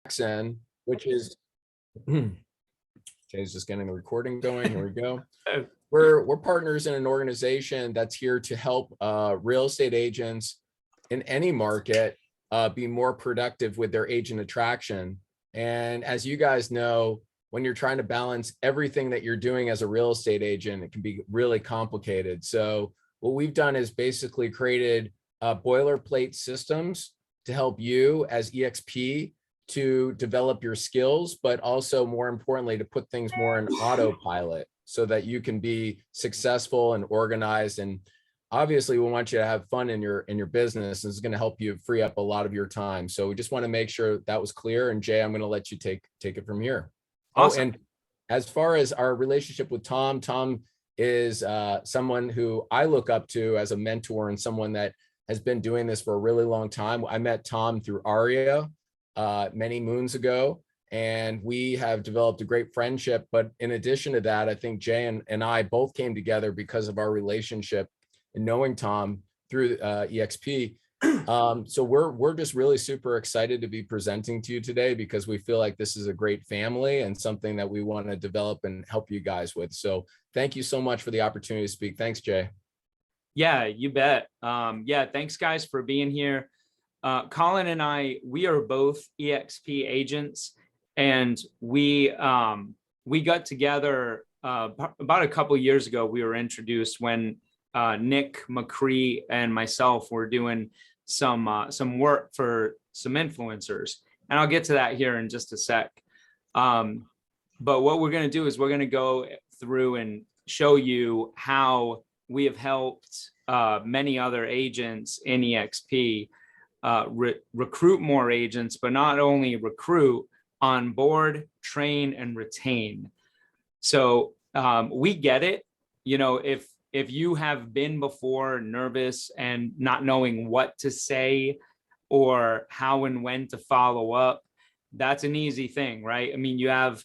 Attractzen, which is Jay's just getting the recording going. Here we go. We're partners in an organization that's here to help real estate agents in any market be more productive with their agent attraction. And as you guys know, when you're trying to balance everything that you're doing as a real estate agent, it can be really complicated. So what we've done is basically created boilerplate systems to help you as EXP to develop your skills, but also more importantly, to put things more in autopilot so that you can be successful and organized. And obviously we want you to have fun in your business. It's going to help you free up a lot of your time. So we just want to make sure that was clear. And Jay, I'm going to let you take it from here. Awesome. Oh, and as far as our relationship with Tom is someone who I look up to as a mentor and someone that has been doing this for a really long time. I met Tom through Aria many moons ago, and we have developed a great friendship. But in addition to that, I think Jay and I both came together because of our relationship and knowing Tom through EXP. So we're just really super excited to be presenting to you today because we feel like this is a great family and something that we want to develop and help you guys with. So thank you so much for the opportunity to speak. Thanks, Jay. Yeah, you bet. Yeah, thanks guys for being here. Colin and I, we are both EXP agents, and we got together about a couple years ago. We were introduced when Nick McCree and myself were doing some work for some influencers, and I'll get to that here in just a sec. But what we're going to do is we're going to go through and show you how we have helped many other agents in EXP recruit more agents, but not only recruit, onboard, train, and retain. So we get it. You know, if you have been before nervous and not knowing what to say or how and when to follow up, that's an easy thing, right? I mean, you have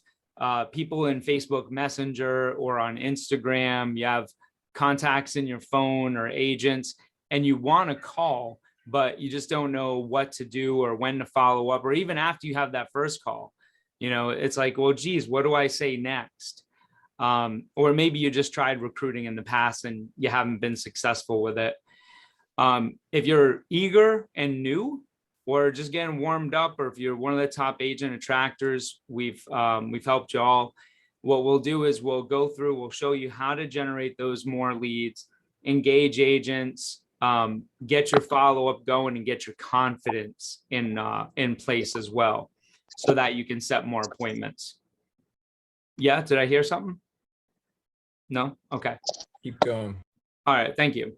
people in Facebook Messenger or on Instagram, you have contacts in your phone or agents, and you want to call, but you just don't know what to do or when to follow up, or even after you have that first call, you know, it's like, well, geez, what do I say next? Or maybe you just tried recruiting in the past and you haven't been successful with it. If you're eager and new, or just getting warmed up, or if you're one of the top agent attractors, we've helped you all. What we'll do is we'll go through, we'll show you how to generate those more leads, engage agents, get your follow-up going, and get your confidence in place as well, so that you can set more appointments. Yeah, did I hear something? No? Okay. Keep going. All right, thank you.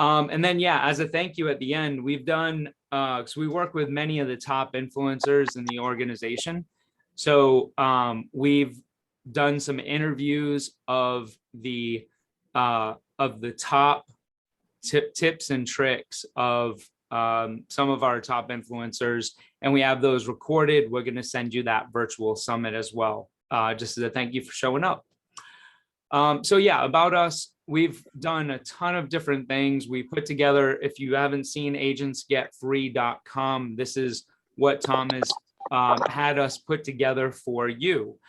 And then, yeah, as a thank you at the end, we've done, so we work with many of the top influencers in the organization. So we've done some interviews of the top tips and tricks of some of our top influencers, and we have those recorded. We're going to send you that virtual summit as well, just as a thank you for showing up. So yeah, about us, we've done a ton of different things. We put together, if you haven't seen agentsgetfree.com, this is what Tom has had us put together for you,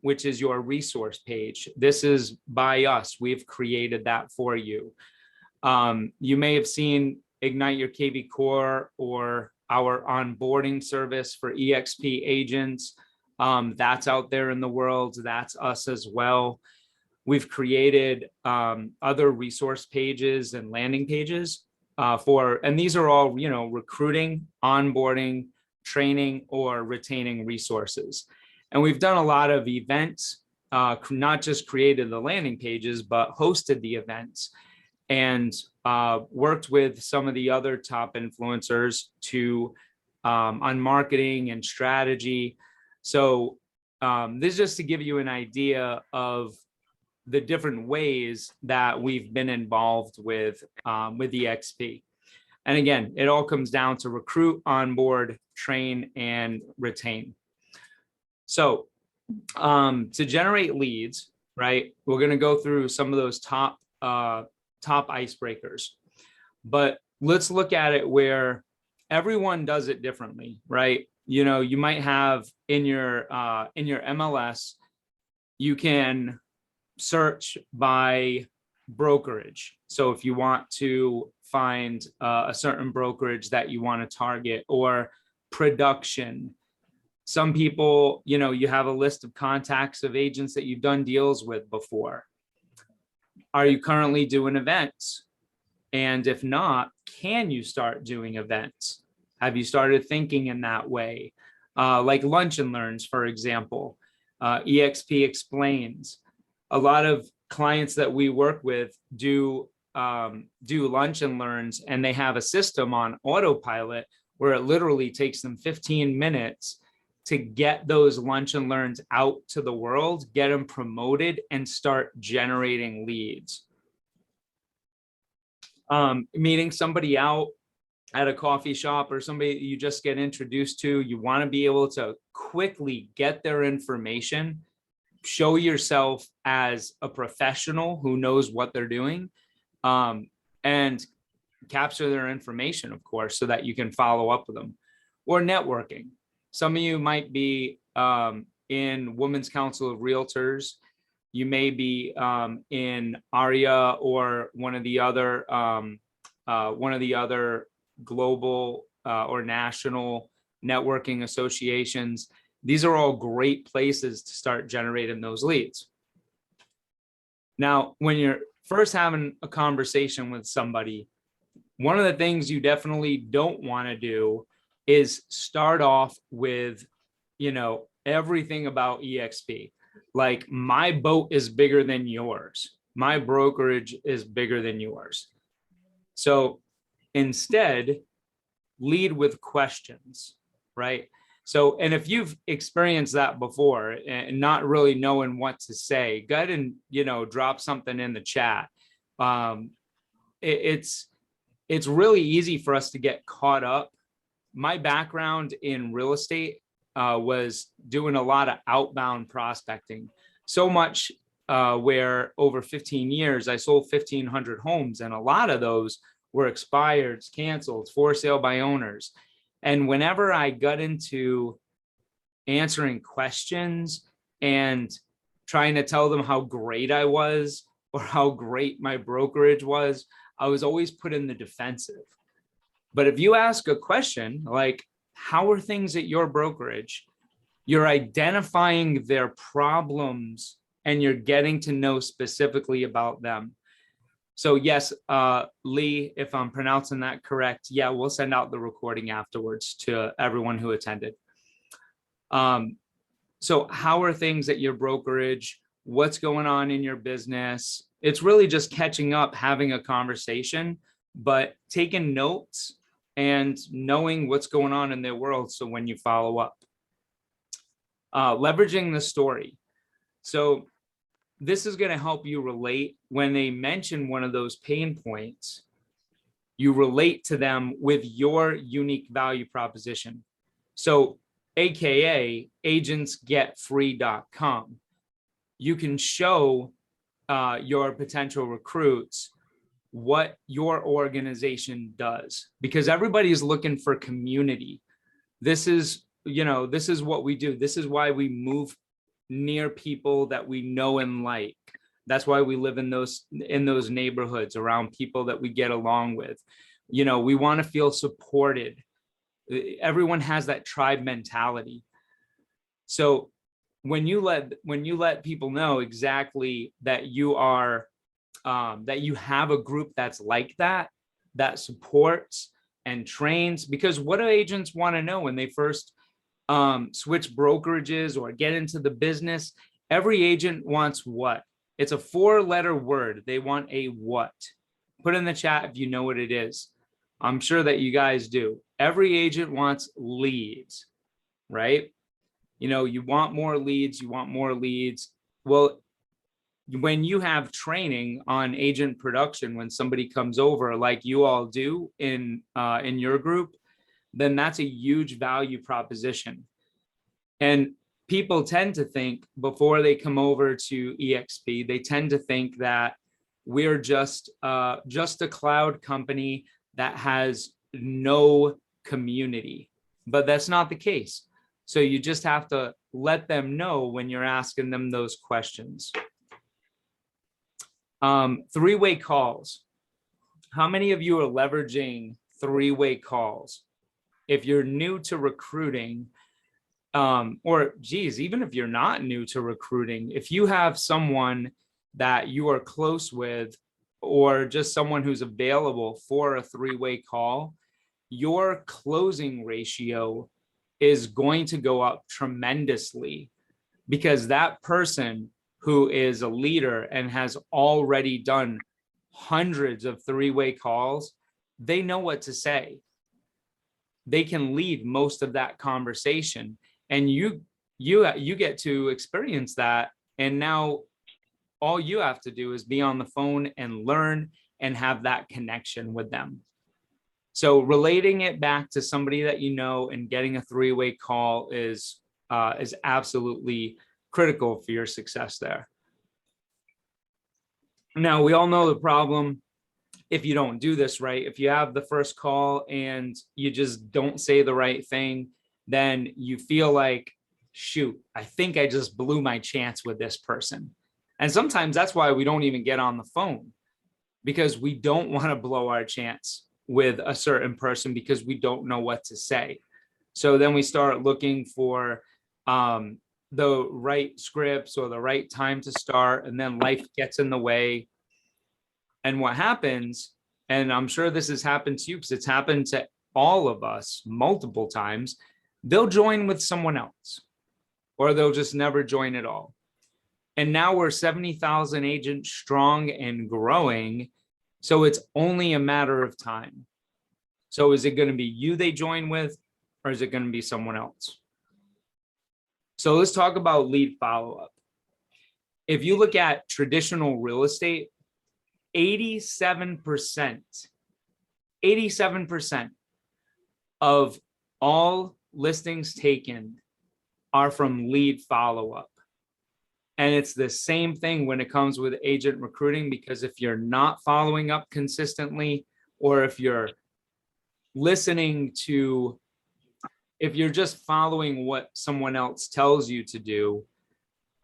which is your resource page. This is by us. We've created that for you. You may have seen Ignite Your KV Core or our onboarding service for EXP agents. That's out there in the world. That's us as well. We've created other resource pages and landing pages and these are all, you know, recruiting, onboarding, training, or retaining resources. And we've done a lot of events, not just created the landing pages, but hosted the events, and worked with some of the other top influencers on marketing and strategy. So this is just to give you an idea of the different ways that we've been involved with EXP. And again, it all comes down to recruit, onboard, train, and retain. So to generate leads, right, we're going to go through some of those top icebreakers, but let's look at it where everyone does it differently, right? you might have in your MLS, you can search by brokerage. So if you want to find a certain brokerage that you want to target, or production. Some people, you have a list of contacts of agents that you've done deals with before. Are you currently doing events? And if not, can you start doing events? Have you started thinking in that way? Like Lunch and Learns, for example, EXP Explains. A lot of clients that we work with do Lunch and Learns, and they have a system on autopilot where it literally takes them 15 minutes to get those Lunch and Learns out to the world, get them promoted, and start generating leads. Meeting somebody out at a coffee shop or somebody you just get introduced to, you want to be able to quickly get their information, show yourself as a professional who knows what they're doing, and capture their information, of course, so that you can follow up with them. Or networking. Some of you might be in Women's Council of Realtors. You may be in ARIA or one of the other global or national networking associations. These are all great places to start generating those leads. Now, when you're first having a conversation with somebody, one of the things you definitely don't want to do is start off with, everything about EXP. Like, my boat is bigger than yours. My brokerage is bigger than yours. So instead, lead with questions, right? So, and if you've experienced that before and not really knowing what to say, go ahead and, drop something in the chat. It's really easy for us to get caught up. My background in real estate was doing a lot of outbound prospecting, so much where over 15 years, I sold 1,500 homes, and a lot of those were expired, canceled, for sale by owners. And whenever I got into answering questions and trying to tell them how great I was or how great my brokerage was, I was always put in the defensive. But if you ask a question like, how are things at your brokerage? You're identifying their problems and you're getting to know specifically about them. So yes, Lee, if I'm pronouncing that correct, yeah, we'll send out the recording afterwards to everyone who attended. So how are things at your brokerage? What's going on in your business? It's really just catching up, having a conversation, but taking notes and knowing what's going on in their world. So when you follow up, leveraging the story. So this is going to help you relate when they mention one of those pain points. You relate to them with your unique value proposition. So AKA agentsgetfree.com. You can show your potential recruits what your organization does, because everybody is looking for community. This is, this is what we do. This is why we move near people that we know and like. That's why we live in those neighborhoods around people that we get along with. We want to feel supported. Everyone has that tribe mentality. So when you let people know exactly that you are that you have a group that's like that supports and trains, because what do agents want to know when they first switch brokerages or get into the business? Every agent wants what? It's a 4-letter word. They want a what. Put in the chat if you know what it is. I'm sure that you guys do. Every agent wants leads, right? You want more leads, you want more leads. Well, when you have training on agent production, when somebody comes over like you all do in your group, then that's a huge value proposition. And people tend to think before they come over to EXP, they tend to think that we're just a cloud company that has no community. but that's not the case. So you just have to let them know when you're asking them those questions. Three-way calls. How many of you are leveraging three-way calls? If you're new to recruiting, or geez, even if you're not new to recruiting, if you have someone that you are close with, or just someone who's available for a three-way call, your closing ratio is going to go up tremendously, because that person who is a leader and has already done hundreds of three-way calls, they know what to say. They can lead most of that conversation, and you get to experience that. And now all you have to do is be on the phone and learn and have that connection with them. So relating it back to somebody that you know and getting a three-way call is absolutely critical for your success there. Now, we all know the problem if you don't do this right. If you have the first call and you just don't say the right thing, then you feel like, shoot, I think I just blew my chance with this person. And sometimes that's why we don't even get on the phone, because we don't want to blow our chance with a certain person because we don't know what to say. So then we start looking for the right scripts or the right time to start, and then life gets in the way. And what happens, and I'm sure this has happened to you because it's happened to all of us multiple times, they'll join with someone else, or they'll just never join at all. And now we're 70,000 agents strong and growing. So it's only a matter of time. So is it going to be you they join with, or is it going to be someone else? So let's talk about lead follow-up. If you look at traditional real estate, 87% of all listings taken are from lead follow-up. And it's the same thing when it comes with agent recruiting, because if you're not following up consistently, or if you're if you're just following what someone else tells you to do,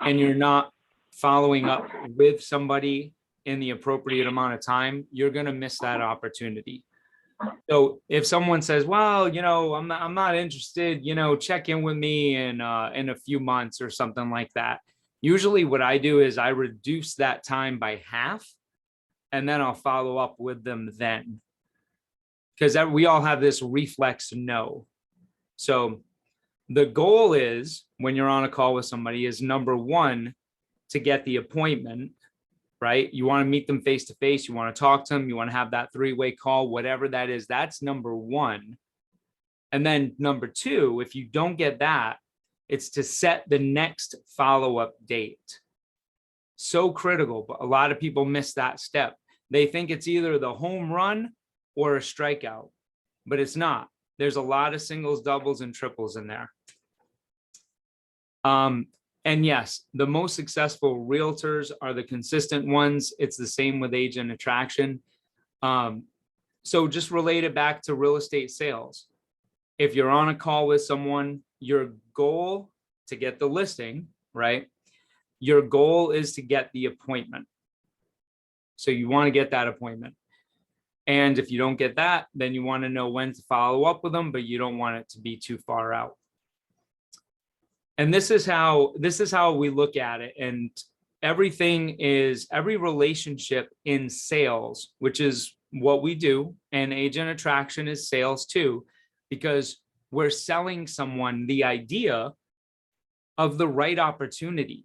and you're not following up with somebody in the appropriate amount of time, you're going to miss that opportunity. So if someone says, well, I'm not interested, check in with me in a few months or something like that. Usually what I do is I reduce that time by half, and then I'll follow up with them then. Because we all have this reflex no. So the goal is, when you're on a call with somebody, is number one, to get the appointment, right? You want to meet them face to face. You want to talk to them. You want to have that three-way call, whatever that is. That's number one. And then number two, if you don't get that, it's to set the next follow-up date. So critical, but a lot of people miss that step. They think it's either the home run or a strikeout, but it's not. There's a lot of singles, doubles, and triples in there. And yes, the most successful realtors are the consistent ones. It's the same with agent attraction. So just relate it back to real estate sales. If you're on a call with someone, your goal to get the listing, right? Your goal is to get the appointment. So you want to get that appointment. And if you don't get that, then you want to know when to follow up with them, but you don't want it to be too far out. And this is how we look at it. And every relationship in sales, which is what we do, and agent attraction is sales too, because we're selling someone the idea of the right opportunity,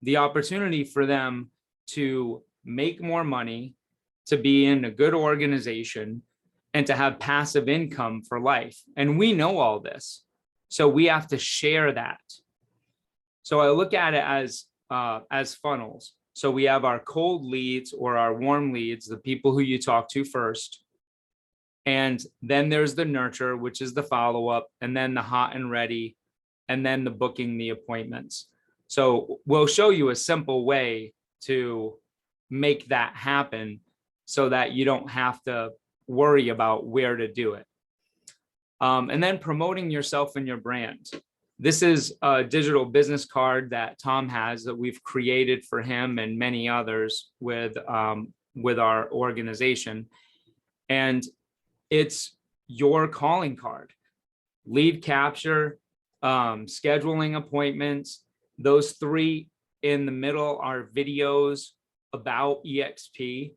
the opportunity for them to make more money, to be in a good organization, and to have passive income for life. And we know all this. So we have to share that. So I look at it as funnels. So we have our cold leads or our warm leads, the people who you talk to first. And then there's the nurture, which is the follow-up, and then the hot and ready, and then the booking the appointments. So we'll show you a simple way to make that happen so that you don't have to worry about where to do it. And then promoting yourself and your brand. This is a digital business card that Tom has that we've created for him and many others with our organization. And it's your calling card, lead capture, scheduling appointments. Those three in the middle are videos about EXP.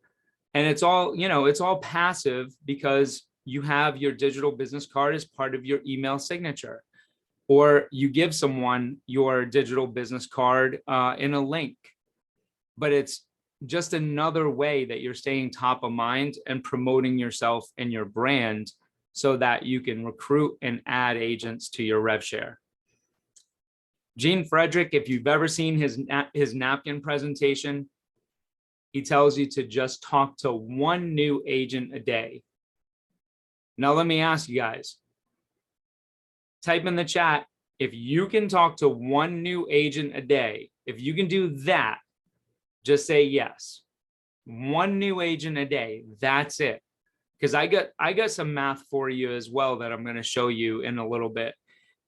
And it's all, it's all passive because you have your digital business card as part of your email signature, or you give someone your digital business card in a link. But it's just another way that you're staying top of mind and promoting yourself and your brand so that you can recruit and add agents to your rev share. Gene Frederick, if you've ever seen his napkin presentation, he tells you to just talk to one new agent a day. Now, let me ask you guys, type in the chat, if you can talk to one new agent a day, if you can do that, just say yes. One new agent a day, that's it. Because I got some math for you as well that I'm going to show you in a little bit.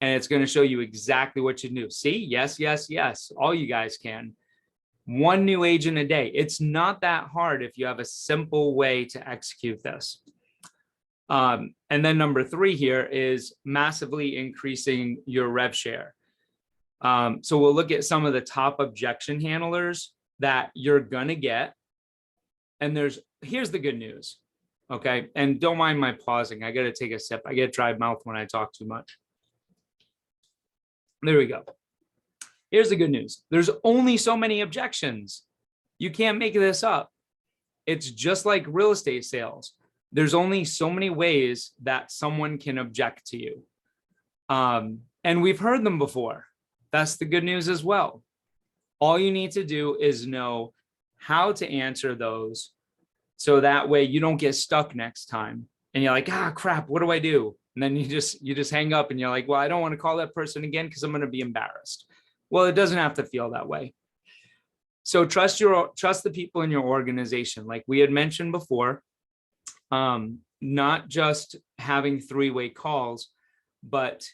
And it's going to show you exactly what you do. See, yes, yes, yes. All you guys can. One new agent a day. It's not that hard if you have a simple way to execute this. And then number 3 here is massively increasing your rev share. So we'll look at some of the top objection handlers that you're going to get. And here's the good news. Okay. And don't mind my pausing. I got to take a sip. I get dry mouth when I talk too much. There we go. Here's the good news. There's only so many objections. You can't make this up. It's just like real estate sales. There's only so many ways that someone can object to you. And we've heard them before. That's the good news as well. All you need to do is know how to answer those so that way you don't get stuck next time. And you're like, crap, what do I do? And then you just hang up and you're like, well, I don't want to call that person again because I'm going to be embarrassed. Well, it doesn't have to feel that way. So trust the people in your organization. Like we had mentioned before, not just having 3-way calls, but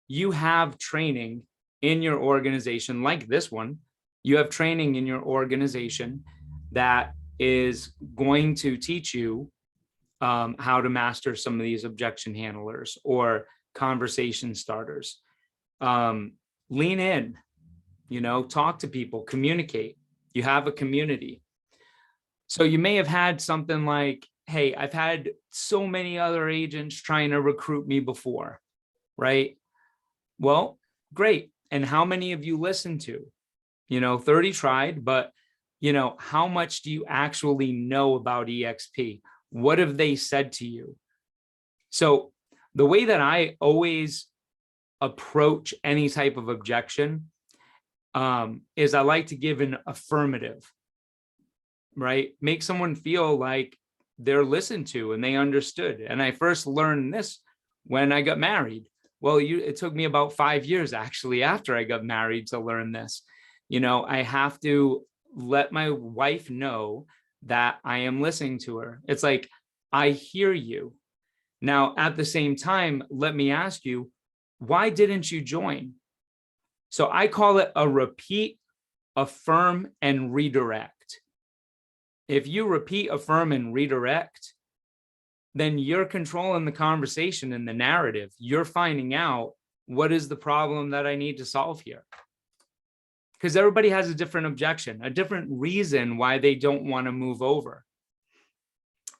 you have training in your organization like this one. You have training in your organization that is going to teach you how to master some of these objection handlers or conversation starters. Lean in, talk to people, communicate. You have a community. So you may have had something like, hey, I've had so many other agents trying to recruit me before, right? Well, great. And how many of you listened to? 30 tried, but how much do you actually know about EXP? What have they said to you? So the way that I always approach any type of objection is I like to give an affirmative, right? Make someone feel like they're listened to and they understood. And I first learned this when I got married. Well, it took me about 5 years actually after I got married to learn this. I have to let my wife know that I am listening to her. It's like, I hear you. Now, at the same time, let me ask you, why didn't you join? So I call it a repeat, affirm, and redirect. If you repeat, affirm, and redirect, then you're controlling the conversation and the narrative. You're finding out what is the problem that I need to solve here. Because everybody has a different objection, a different reason why they don't want to move over.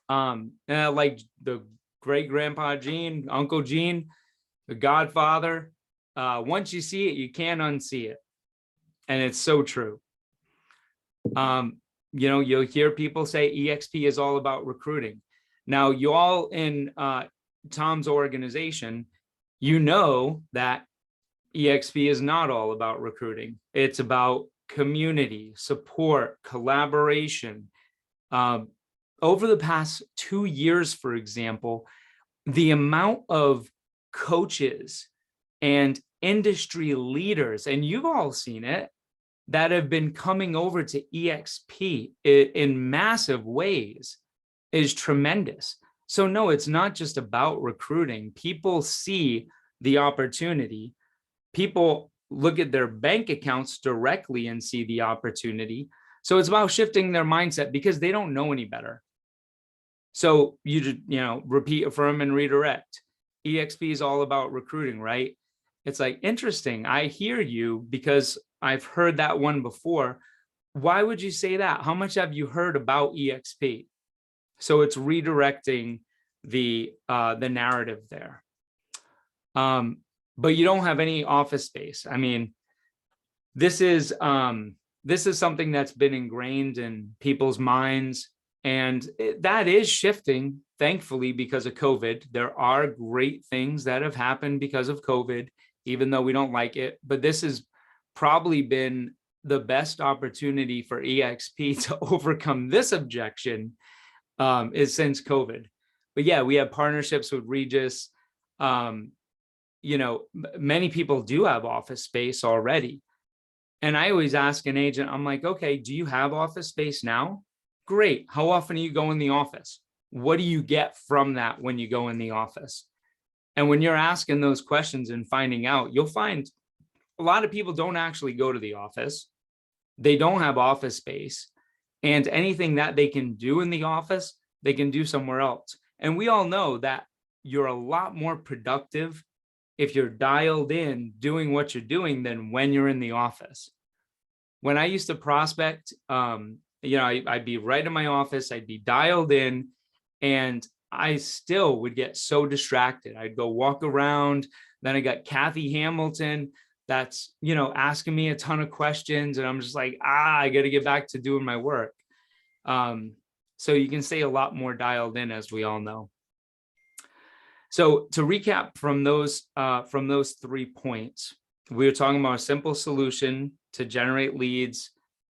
Like the great grandpa Gene, Uncle Gene, the Godfather. Once you see it, you can't unsee it. And it's so true. You'll hear people say EXP is all about recruiting. Now, you all in Tom's organization, that EXP is not all about recruiting. It's about community, support, collaboration. Over the past 2 years, for example, the amount of coaches and industry leaders, and you've all seen it, that have been coming over to EXP in massive ways is tremendous. So no, it's not just about recruiting. People see the opportunity. People look at their bank accounts directly and see the opportunity. So it's about shifting their mindset because they don't know any better. So you just, repeat, affirm, and redirect. EXP is all about recruiting, right? It's like, interesting. I hear you because I've heard that one before. Why would you say that? How much have you heard about EXP? So it's redirecting the narrative there. But you don't have any office space. I mean, this is something that's been ingrained in people's minds, and that is shifting, thankfully, because of COVID. There are great things that have happened because of COVID, even though we don't like it. But this has probably been the best opportunity for EXP to overcome this objection is since COVID. But yeah, we have partnerships with Regis. Many people do have office space already. And I always ask an agent, I'm like, okay, do you have office space now? Great. How often do you go in the office? What do you get from that when you go in the office? And when you're asking those questions and finding out, you'll find a lot of people don't actually go to the office. They don't have office space. And anything that they can do in the office, they can do somewhere else. And we all know that you're a lot more productive if you're dialed in doing what you're doing than when you're in the office. When I used to prospect, I'd be right in my office, I'd be dialed in, and I still would get so distracted. I'd go walk around. Then I got Kathy Hamilton that's, asking me a ton of questions. And I'm just like, I got to get back to doing my work. So you can stay a lot more dialed in, as we all know. So to recap from those 3 points, we were talking about a simple solution to generate leads,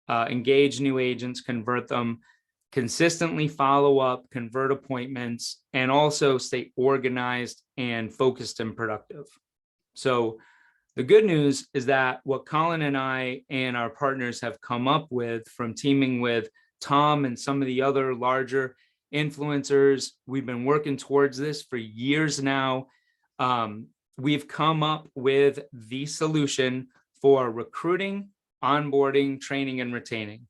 engage new agents, convert them, consistently follow up, convert appointments, and also stay organized and focused and productive. So the good news is that what Colin and I and our partners have come up with from teaming with Tom and some of the other larger influencers, we've been working towards this for years now. We've come up with the solution for recruiting, onboarding, training, and retaining.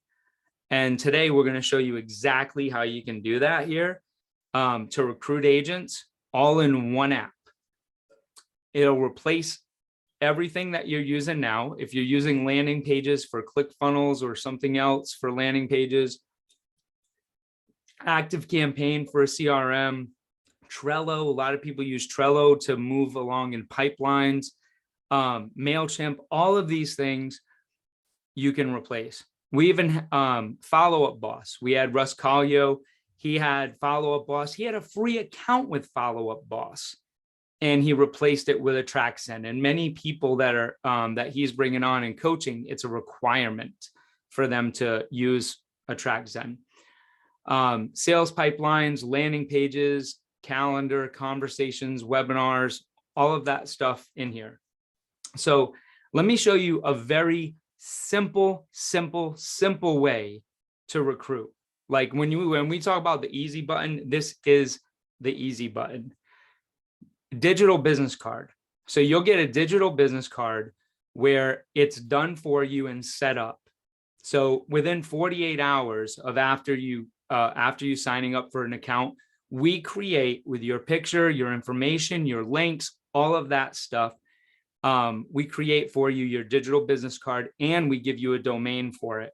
And today we're going to show you exactly how you can do that here to recruit agents all in one app. It'll replace everything that you're using now. If you're using landing pages for ClickFunnels or something else for landing pages, Active Campaign for a CRM, Trello. A lot of people use Trello to move along in pipelines, MailChimp, all of these things you can replace. We even Follow Up Boss. We had Russ Collio. He had Follow Up Boss. He had a free account with Follow Up Boss, and he replaced it with Attractzen. And many people that are that he's bringing on in coaching, it's a requirement for them to use Attractzen. Sales pipelines, landing pages, calendar, conversations, webinars, all of that stuff in here. So let me show you a very simple way to recruit. Like when we talk about the easy button, this is the easy button. Digital business card. So you'll get a digital business card where it's done for you and set up. So within 48 hours of after you signing up for an account, we create with your picture, your information, your links, all of that stuff. We create for you your digital business card, and we give you a domain for it.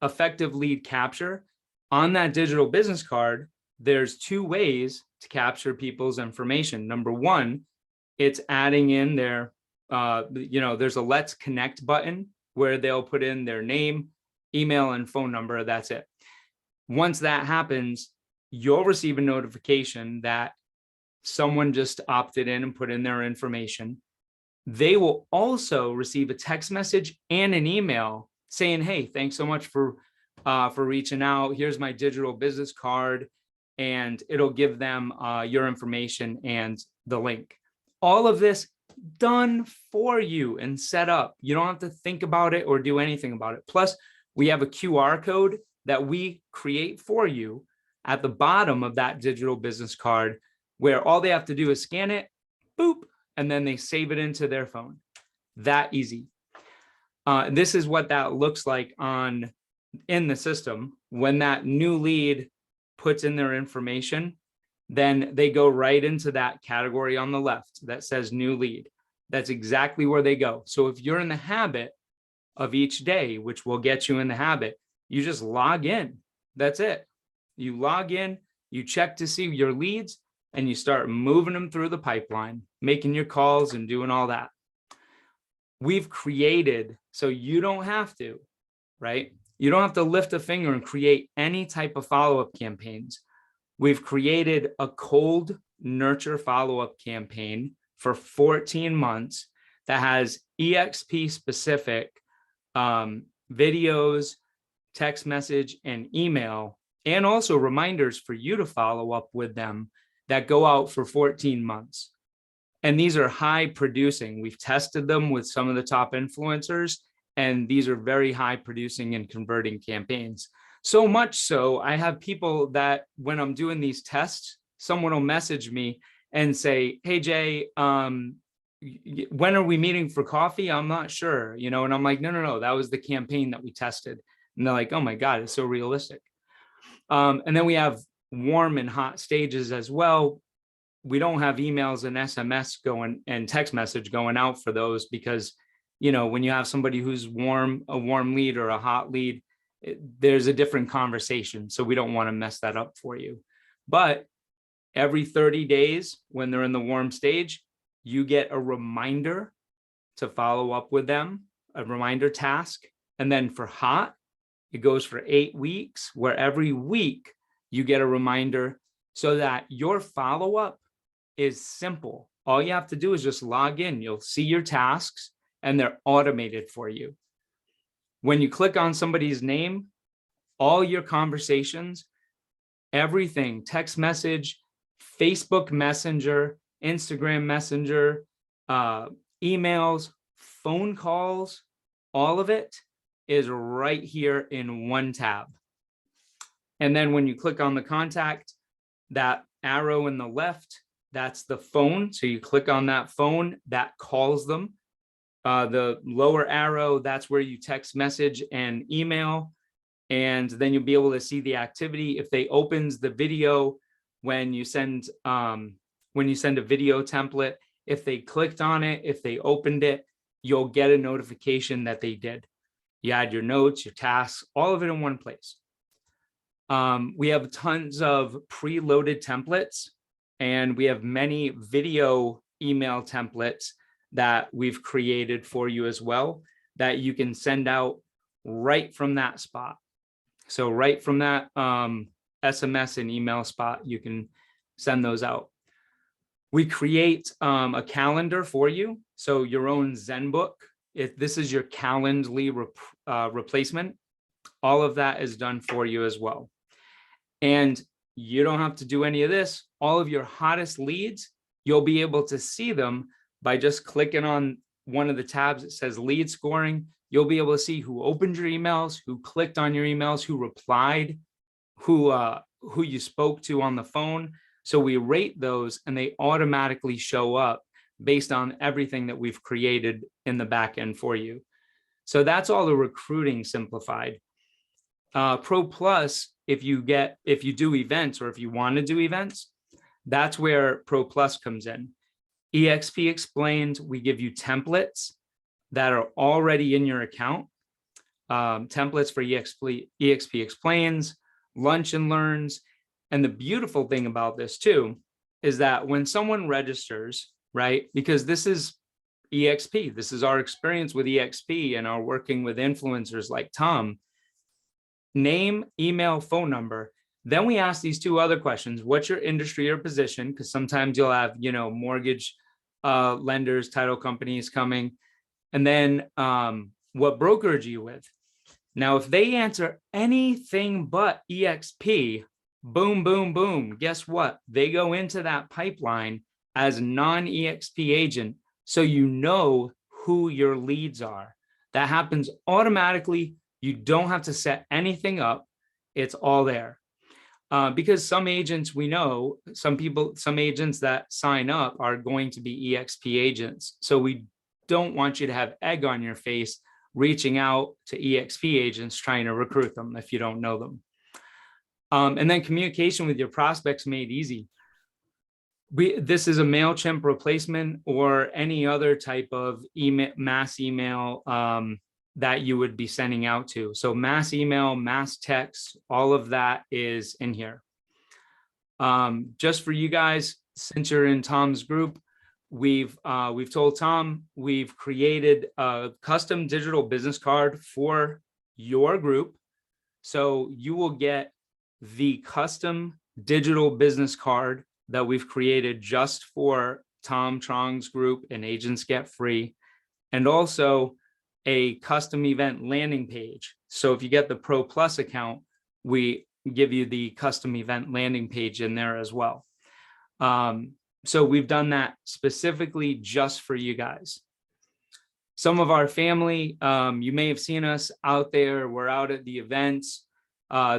Effective lead capture. On that digital business card, there's 2 ways to capture people's information. Number one, it's adding in their, there's a Let's Connect button where they'll put in their name, email, and phone number. That's it. Once that happens, you'll receive a notification that someone just opted in and put in their information. They will also receive a text message and an email saying, hey, thanks so much for reaching out. Here's my digital business card. And it'll give them your information and the link. All of this done for you and set up. You don't have to think about it or do anything about it. Plus, we have a QR code that we create for you at the bottom of that digital business card, where all they have to do is scan it, boop, and then they save it into their phone. That easy. This is what that looks like in the system. When that new lead puts in their information, then they go right into that category on the left that says new lead. That's exactly where they go. So if you're in the habit of each day, which will get you in the habit, you just log in. That's it. You log in, you check to see your leads, and you start moving them through the pipeline, making your calls and doing all that. We've created, so you don't have to, right? You don't have to lift a finger and create any type of follow-up campaigns. We've created a cold nurture follow-up campaign for 14 months that has EXP specific videos, text message, and email, and also reminders for you to follow up with them that go out for 14 months. And these are high producing. We've tested them with some of the top influencers, and these are very high producing and converting campaigns. So much so, I have people that when I'm doing these tests, someone will message me and say, hey, Jay, when are we meeting for coffee? I'm not sure, and I'm like, no, that was the campaign that we tested. And they're like, oh my God, it's so realistic. And then we have warm and hot stages as well. We don't have emails and SMS going and text message going out for those because, when you have somebody who's a warm lead or a hot lead, there's a different conversation. So we don't want to mess that up for you. But every 30 days, when they're in the warm stage, you get a reminder to follow up with them, a reminder task. And then for hot, it goes for 8 weeks, where every week you get a reminder so that your follow-up is simple. All you have to do is just log in. You'll see your tasks and they're automated for you. When you click on somebody's name, all your conversations, everything, text message, Facebook Messenger, Instagram Messenger, emails, phone calls, all of it is right here in one tab. And then when you click on the contact, that arrow in the left, that's the phone. So you click on that phone, that calls them. The lower arrow, that's where you text message and email. And then you'll be able to see the activity. If they opens the video when you send a video template, if they clicked on it, if they opened it, you'll get a notification that they did. You add your notes, your tasks, all of it in one place. We have tons of preloaded templates, and we have many video email templates that we've created for you as well that you can send out right from that spot. So right from that SMS and email spot, you can send those out. We create a calendar for you. So your own Zen book, if this is your Calendly replacement, all of that is done for you as well. And you don't have to do any of this. All of your hottest leads, you'll be able to see them by just clicking on one of the tabs that says lead scoring. You'll be able to see who opened your emails, who clicked on your emails, who replied, who you spoke to on the phone. So we rate those and they automatically show up based on everything that we've created in the back end for you. So that's all the recruiting simplified. Pro Plus, if you do events or if you want to do events, that's where Pro Plus comes in. EXP Explained, we give you templates that are already in your account. Templates for EXP Explains, Lunch and Learns. And the beautiful thing about this too, is that when someone registers, right, because this is EXP, this is our experience with EXP and our working with influencers like Tom, name, email, phone number. Then we ask these two other questions. What's your industry or position? Because sometimes you'll have, mortgage lenders, title companies coming. And then what brokerage are you with? Now, if they answer anything but EXP, boom, boom, boom, guess what? They go into that pipeline as non-EXP agent. So you know who your leads are. That happens automatically. You don't have to set anything up. It's all there. Because some agents we know, some agents that sign up are going to be EXP agents. So we don't want you to have egg on your face reaching out to EXP agents trying to recruit them if you don't know them. And then communication with your prospects made easy. This is a MailChimp replacement or any other type of email, mass email that you would be sending out to. So mass email, mass text, all of that is in here. Just for you guys, since you're in Tom's group, we've told Tom we've created a custom digital business card for your group. So you will get the custom digital business card that we've created just for Tom Truong's group and Agents Get Free, and also a custom event landing page. So if you get the Pro Plus account, we give you the custom event landing page in there as well. So we've done that specifically just for you guys. Some of our family, you may have seen us out there. We're out at the events.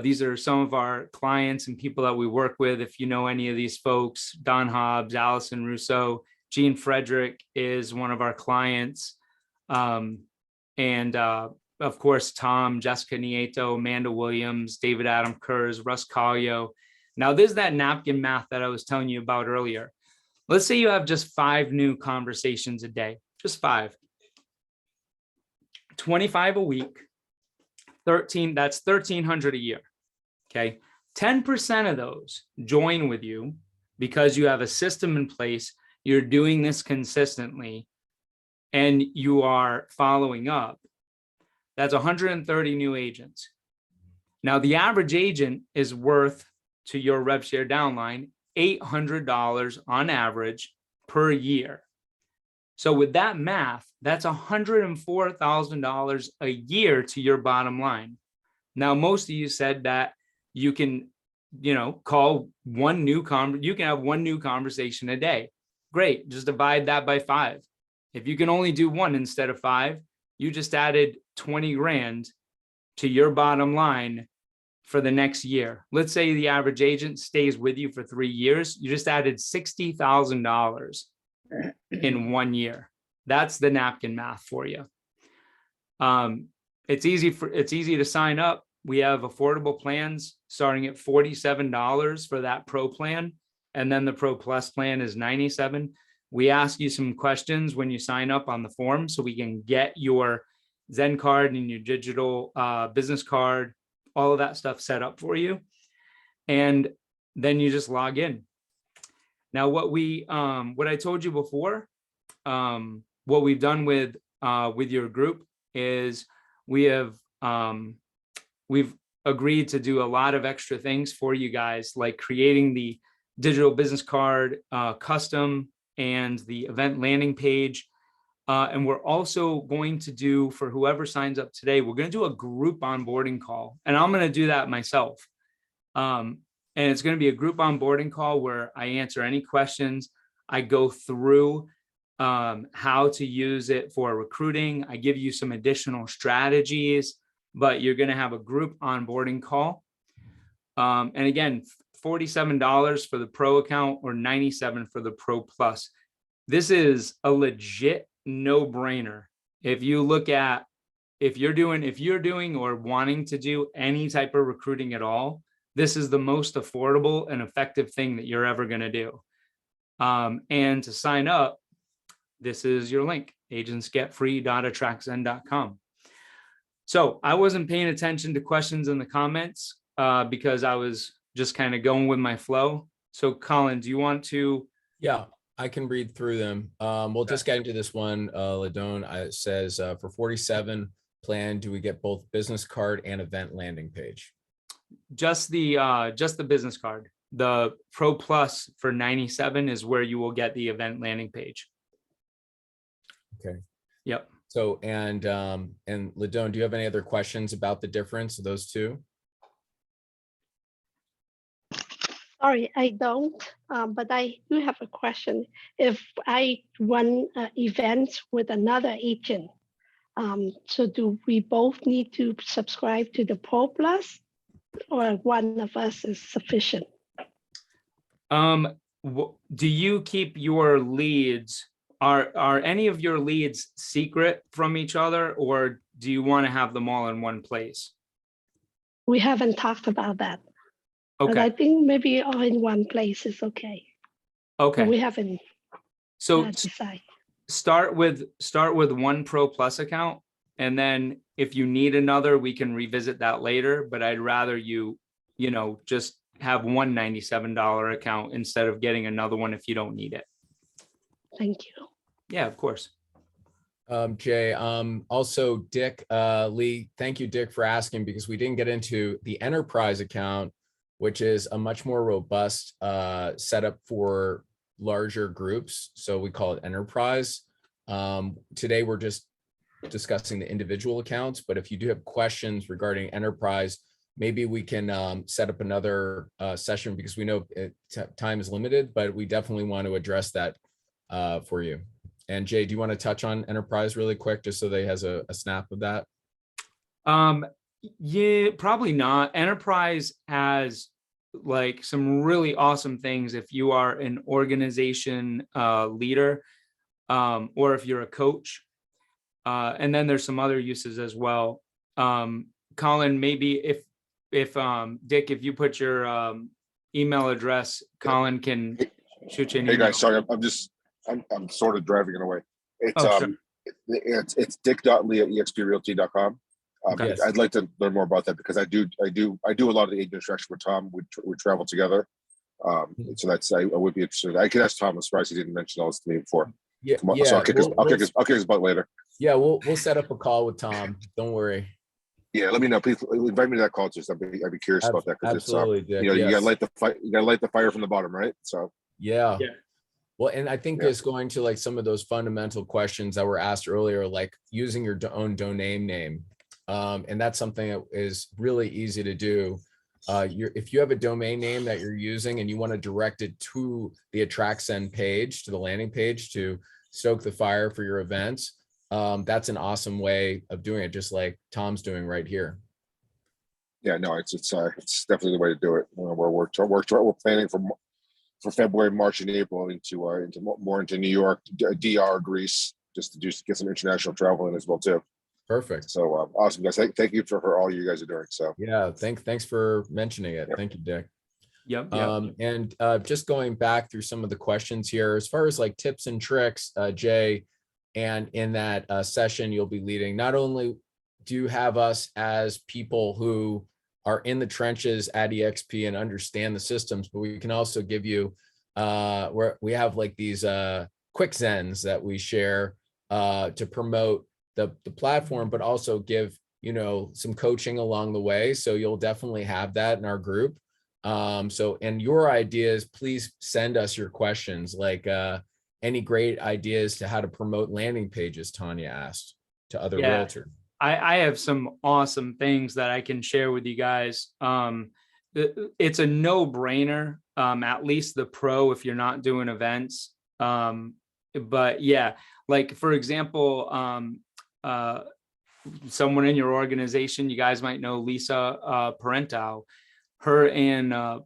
These are some of our clients and people that we work with. If you know any of these folks, Don Hobbs, Allison Russo, Gene Frederick is one of our clients. And of course, Tom, Jessica Nieto, Amanda Williams, David Adam Kurz, Russ Collio. Now there's that napkin math that I was telling you about earlier. Let's say you have just 5 new conversations a day, just 5. 25 a week, 13, that's 1,300 a year, okay? 10% of those join with you because you have a system in place, you're doing this consistently, and you are following up. That's 130 new agents. Now, the average agent is worth, to your rev share downline, $800 on average per year. So with that math, that's $104,000 a year to your bottom line. Now, most of you said that you can, call one new you can have one new conversation a day. Great, just divide that by 5. If you can only do 1 instead of 5, you just added 20 grand to your bottom line for the next year. Let's say the average agent stays with you for 3 years. You just added $60,000 in 1 year. That's the napkin math for you. It's easy to sign up. We have affordable plans starting at $47 for that Pro plan. And then the Pro Plus plan is $97. We ask you some questions when you sign up on the form so we can get your Zen card and your digital business card, all of that stuff set up for you. And then you just log in. Now, what I told you before, what we've done with your group is we've agreed to do a lot of extra things for you guys, like creating the digital business card, custom, and the event landing page. And we're also going to do, for whoever signs up today, we're going to do a group onboarding call. And I'm going to do that myself. And it's going to be a group onboarding call where I answer any questions. I go through how to use it for recruiting. I give you some additional strategies, but you're going to have a group onboarding call. And again, $47 for the Pro account or $97 for the Pro Plus. This is a legit no-brainer. If you look at, if you're doing or wanting to do any type of recruiting at all, this is the most affordable and effective thing that you're ever going to do. And to sign up, this is your link, agentsgetfree.attractzen.com. So I wasn't paying attention to questions in the comments because I was just kind of going with my flow. So Colin, do you want to? Yeah, I can read through them. We'll just get into this one. Ladone says for 47 plan, do we get both business card and event landing page? Just the business card. The Pro Plus for 97 is where you will get the event landing page. Okay. Yep. So, and Ladone, do you have any other questions about the difference of those two? Sorry, I don't, but I do have a question. If I run events with another agent, so do we both need to subscribe to the Pro Plus? or one of us is sufficient? Do you keep your leads? Are any of your leads secret from each other, or do you want to have them all in one place? We haven't talked about that. But I Okay. think maybe all in one place is okay. But Okay. we haven't So decided. start with one Pro Plus account, and then if you need another, we can revisit that later. But I'd rather you just have one $97 account instead of getting another one if you don't need it. Thank you. Yeah, of course. Jay, also Dick Lee, thank you, Dick, for asking, because we didn't get into the enterprise account, which is a much more robust setup for larger groups. So we call it enterprise. Today, we're just discussing the individual accounts, but if you do have questions regarding enterprise, maybe we can set up another session, because we know time is limited, but we definitely want to address that for you. And Jay, do you want to touch on enterprise really quick, just so they has a snap of that? Yeah, probably not. Enterprise has like some really awesome things if you are an organization leader, or if you're a coach. And then there's some other uses as well. Colin, maybe if Dick, if you put your email address, Colin can shoot you an email. Hey guys, sorry, I'm sort of driving it away. It's Oh, sure. it's dick.lee@exprealty.com. Okay. I'd like to learn more about that, because I do a lot of the agent interaction with Tom. We travel together. So I would be interested. I could ask Tom. I'm surprised he didn't mention all this to me before. Yeah, So I'll kick his butt later. Yeah, we'll set up a call with Tom. Don't worry. Yeah, let me know. Please invite me to that call. Just I'd be curious about that, because Absolutely, Dick, you yes. gotta light the fight. You gotta light the fire from the bottom, right? So Yeah. Yeah. Well, and I think Yeah. it's going to like some of those fundamental questions that were asked earlier, like using your own domain name. And that's something that is really easy to do. If you have a domain name that you're using and you want to direct it to the Attractzen page, to the landing page to stoke the fire for your events, that's an awesome way of doing it, just like Tom's doing right here. yeah, no, it's definitely the way to do it. We're planning for February, March, and April into more into New York, DR, Greece, just to get some international travel in as well too. Perfect. So awesome, guys! Thank you for all you guys are doing. So Yeah, thanks for mentioning it. Yep. Thank you, Dick. Yep. And just going back through some of the questions here, as far as like tips and tricks, Jay, and in that session you'll be leading, not only do you have us as people who are in the trenches at EXP and understand the systems, but we can also give you, we have like these quick Zens that we share to promote the platform, but also give, some coaching along the way. So you'll definitely have that in our group. And your ideas, please send us your questions, like any great ideas to how to promote landing pages, Tanya asked, to other realtors. I have some awesome things that I can share with you guys. It's a no-brainer, at least the pro, if you're not doing events. But yeah, like for example, someone in your organization, you guys might know Lisa Parentau. Her and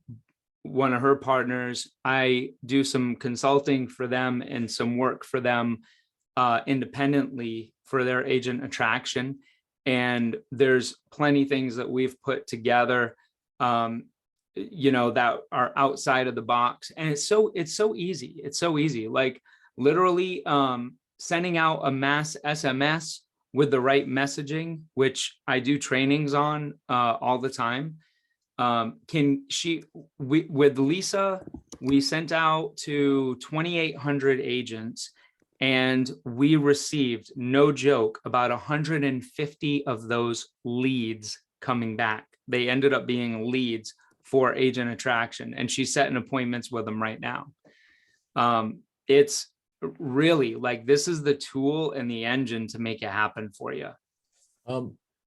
one of her partners, I do some consulting for them and some work for them independently for their agent Attractzen. And there's plenty things that we've put together, that are outside of the box. And it's so easy. It's so easy. Like literally sending out a mass SMS with the right messaging, which I do trainings on all the time. With Lisa, we sent out to 2,800 agents, and we received, no joke, about 150 of those leads coming back. They ended up being leads for Agent Attractzen, and she's setting appointments with them right now. It's really like, this is the tool and the engine to make it happen for you.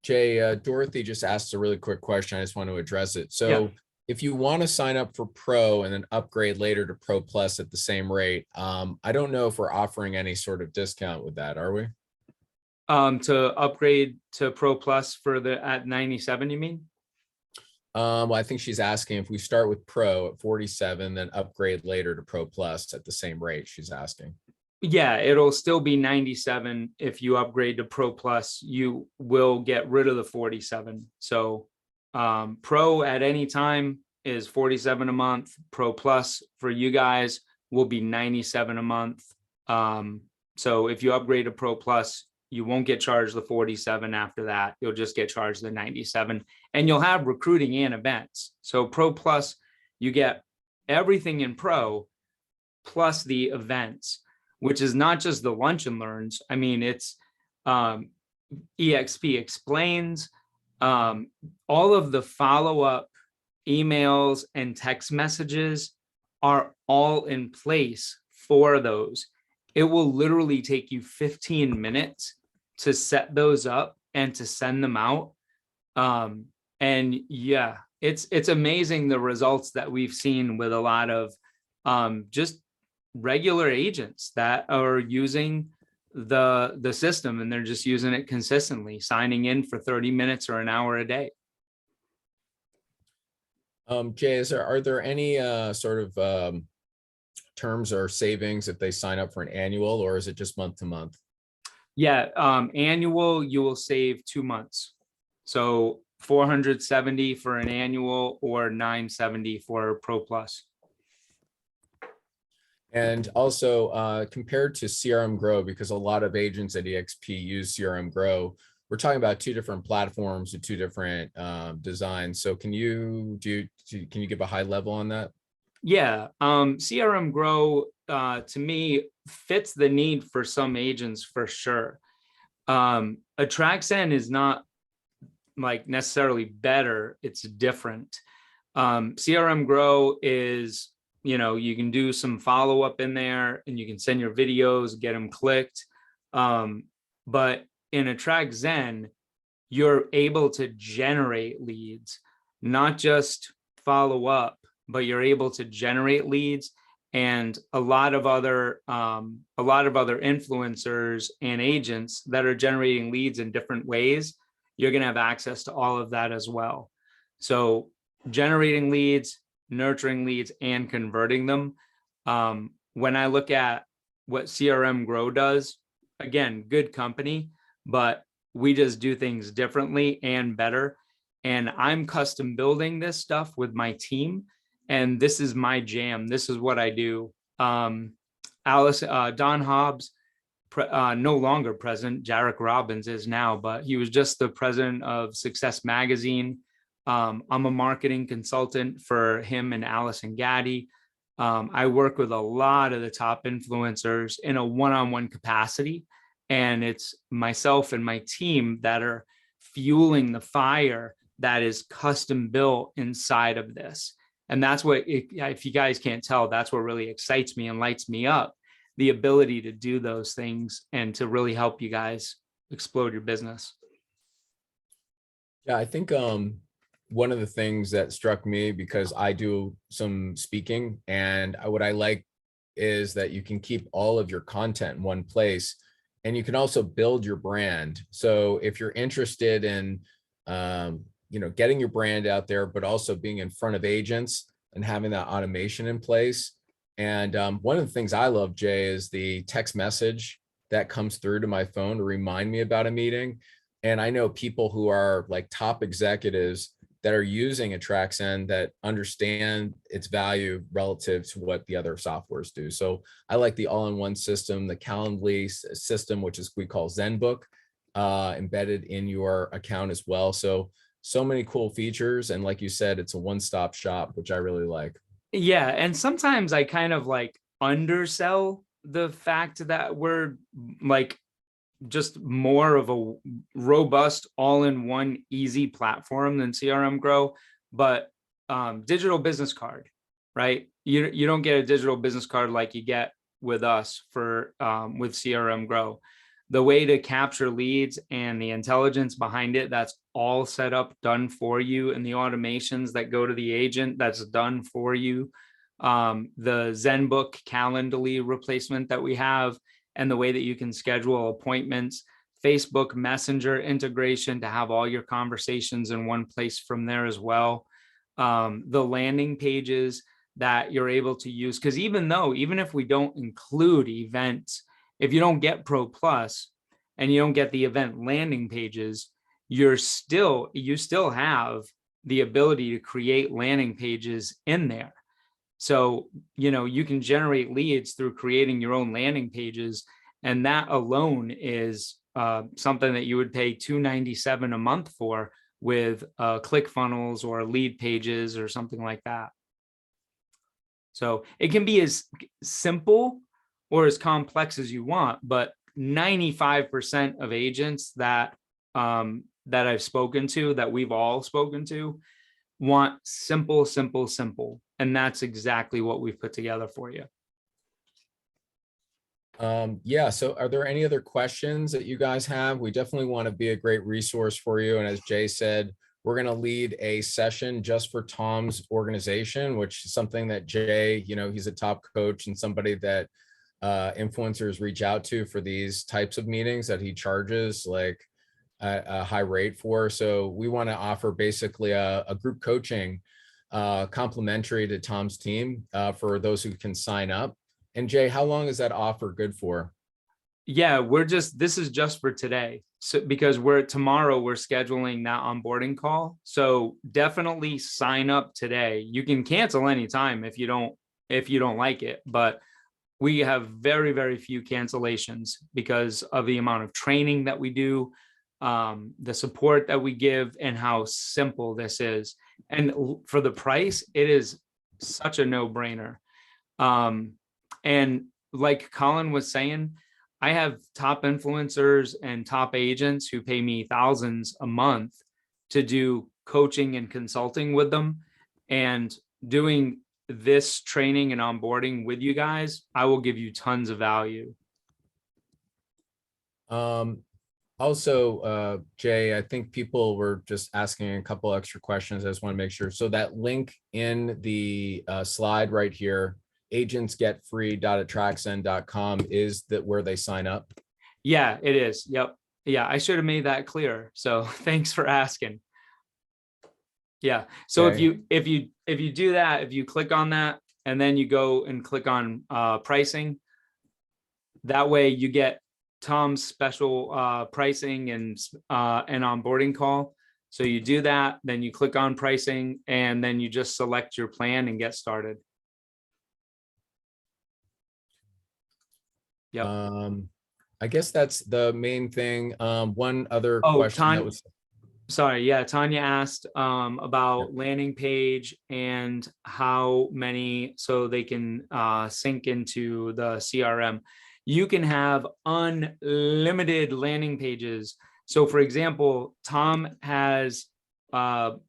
Jay, Dorothy just asked a really quick question. I just want to address it. So if you want to sign up for Pro and then upgrade later to Pro Plus at the same rate, I don't know if we're offering any sort of discount with that, are we? To upgrade to Pro Plus at 97, you mean? Well, I think she's asking if we start with Pro at 47, then upgrade later to Pro Plus at the same rate, she's asking. Yeah, it'll still be 97. If you upgrade to Pro Plus, you will get rid of the 47. So Pro at any time is 47 a month. Pro Plus for you guys will be 97 a month. So if you upgrade to Pro Plus, you won't get charged the 47 after that. You'll just get charged the 97, and you'll have recruiting and events. So Pro Plus, you get everything in Pro plus the events, which is not just the lunch and learns. I mean, it's EXP explains, all of the follow-up emails and text messages are all in place for those. It will literally take you 15 minutes to set those up and to send them out. And yeah, it's amazing the results that we've seen with a lot of just regular agents that are using the system, and they're just using it consistently, signing in for 30 minutes or an hour a day. Jay, are there any sort of terms or savings if they sign up for an annual, or is it just month to month? Yeah, annual, you will save 2 months. So 470 for an annual or 970 for Pro Plus. And also compared to CRM Grow, because a lot of agents at EXP use CRM Grow, we're talking about two different platforms with two different designs. So can you give a high level on that? Yeah, CRM Grow to me fits the need for some agents for sure. Attractzen is not like necessarily better, it's different. CRM Grow is, you can do some follow-up in there and you can send your videos, get them clicked. But in Attractzen, you're able to generate leads, not just follow up, but you're able to generate leads. And a lot of other influencers and agents that are generating leads in different ways, you're going to have access to all of that as well. So generating leads, nurturing leads, and converting them. When I look at what CRM Grow does, again, good company, but we just do things differently and better. And I'm custom building this stuff with my team. And this is my jam. This is what I do. Don Hobbs, no longer president, Jarek Robbins is now, but he was just the president of Success Magazine. I'm a marketing consultant for him and Allison Gaddy. I work with a lot of the top influencers in a one-on-one capacity. And it's myself and my team that are fueling the fire that is custom built inside of this. And that's what, if you guys can't tell, that's what really excites me and lights me up, the ability to do those things and to really help you guys explode your business. Yeah, I think one of the things that struck me, because I do some speaking, and what I like is that you can keep all of your content in one place, and you can also build your brand. So if you're interested in getting your brand out there, but also being in front of agents and having that automation in place. And one of the things I love, Jay, is the text message that comes through to my phone to remind me about a meeting. And I know people who are like top executives that are using Attractzen that understand its value relative to what the other softwares do. So I like the all-in-one system, the Calendly system, which is we call ZenBook, embedded in your account as well. So many cool features. And like you said, it's a one-stop shop, which I really like. Yeah. And sometimes I kind of like undersell the fact that we're like just more of a robust all-in-one easy platform than CRM Grow. But digital business card, right? You don't get a digital business card like you get with us for with CRM Grow. The way to capture leads and the intelligence behind it, that's all set up, done for you. And the automations that go to the agent, that's done for you. The ZenBook Calendly replacement that we have, and the way that you can schedule appointments, Facebook Messenger integration to have all your conversations in one place from there as well. the landing pages that you're able to use. Because even if we don't include events, if you don't get Pro Plus and you don't get the event landing pages, you still have the ability to create landing pages in there. So, you can generate leads through creating your own landing pages. And that alone is something that you would pay $297 a month for with ClickFunnels or lead pages or something like that. So it can be as simple or as complex as you want, but 95% of agents that I've spoken to, that we've all spoken to, want simple, simple, simple. And that's exactly what we've put together for you. Yeah, so are there any other questions that you guys have? We definitely want to be a great resource for you. And as Jay said, we're going to lead a session just for Tom's organization, which is something that Jay, he's a top coach and somebody that influencers reach out to for these types of meetings that he charges like a high rate for. So we want to offer basically a group coaching complimentary to Tom's team for those who can sign up. And Jay, how long is that offer good for? Yeah, this is just for today. So because tomorrow we're scheduling that onboarding call. So definitely sign up today. You can cancel anytime if you don't like it, but we have very, very few cancellations because of the amount of training that we do, the support that we give, and how simple this is. And for the price, it is such a no-brainer. And like Colin was saying, I have top influencers and top agents who pay me thousands a month to do coaching and consulting with them. And doing this training and onboarding with you guys, I will give you tons of value. Also, Jay, I think people were just asking a couple extra questions. I just want to make sure. So that link in the slide right here, agentsgetfree.attractzen.com, is that where they sign up? Yeah, it is. Yep. Yeah, I should have made that clear. So thanks for asking. Yeah. So Okay. if you do that, if you click on that and then you go and click on pricing, that way you get Tom's special pricing and an onboarding call. So you do that, then you click on pricing, and then you just select your plan and get started. Yep. I guess that's the main thing. One other Oh, question that was. Sorry, yeah, Tanya asked about landing page and how many, so they can sync into the CRM. You can have unlimited landing pages. So for example, Tom has,